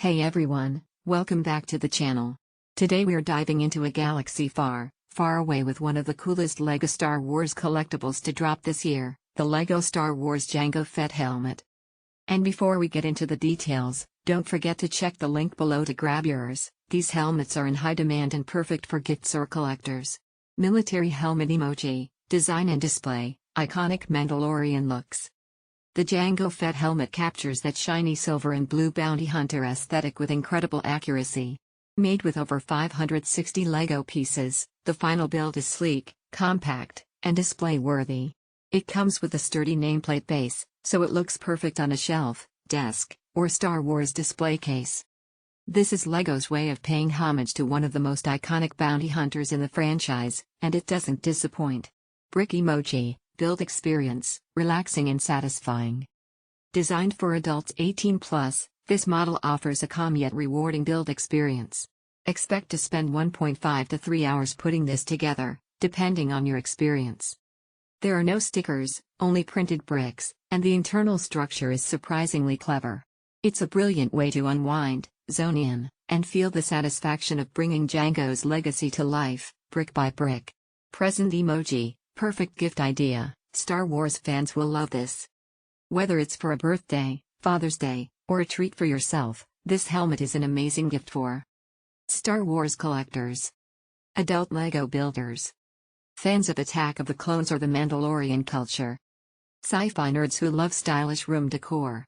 Hey everyone, welcome back to the channel. Today we are diving into a galaxy far, far away with one of the coolest LEGO Star Wars collectibles to drop this year, the LEGO Star Wars Jango Fett helmet. And before we get into the details, don't forget to check the link below to grab yours. These helmets are in high demand and perfect for gifts or collectors. Military helmet emoji, design and display, iconic Mandalorian looks. The Jango Fett helmet captures that shiny silver and blue bounty hunter aesthetic with incredible accuracy. Made with over 560 LEGO pieces, the final build is sleek, compact, and display-worthy. It comes with a sturdy nameplate base, so it looks perfect on a shelf, desk, or Star Wars display case. This is LEGO's way of paying homage to one of the most iconic bounty hunters in the franchise, and it doesn't disappoint. Brick emoji, build experience, relaxing and satisfying. Designed for adults 18+, this model offers a calm yet rewarding build experience. Expect to spend 1.5 to 3 hours putting this together, depending on your experience. There are no stickers, only printed bricks, and the internal structure is surprisingly clever. It's a brilliant way to unwind, zone in, and feel the satisfaction of bringing Jango's legacy to life, brick by brick. Present emoji, perfect gift idea. Star Wars fans will love this. Whether it's for a birthday, Father's Day, or a treat for yourself, this helmet is an amazing gift for Star Wars collectors, adult LEGO builders, fans of Attack of the Clones or the Mandalorian culture, sci-fi nerds who love stylish room decor.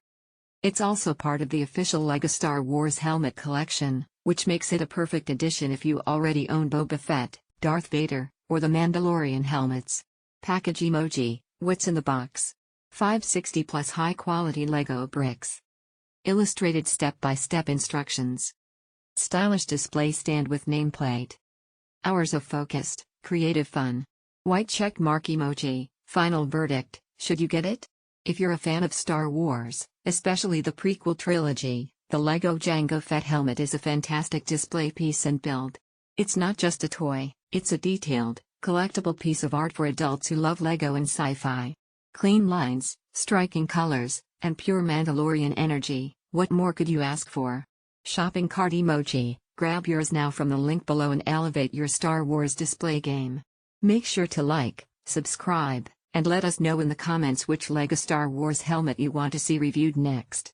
It's also part of the official LEGO Star Wars helmet collection, which makes it a perfect addition if you already own Boba Fett, Darth Vader, or the Mandalorian helmets. Package emoji, what's in the box? 560+ high-quality LEGO bricks. Illustrated step-by-step instructions. Stylish display stand with nameplate. Hours of focused, creative fun. White check mark emoji, final verdict, should you get it? If you're a fan of Star Wars, especially the prequel trilogy, the LEGO Jango Fett helmet is a fantastic display piece and build. It's not just a toy, it's a detailed, collectible piece of art for adults who love LEGO and sci-fi. Clean lines, striking colors, and pure Mandalorian energy, what more could you ask for? Shopping cart emoji, grab yours now from the link below and elevate your Star Wars display game. Make sure to like, subscribe, and let us know in the comments which LEGO Star Wars helmet you want to see reviewed next.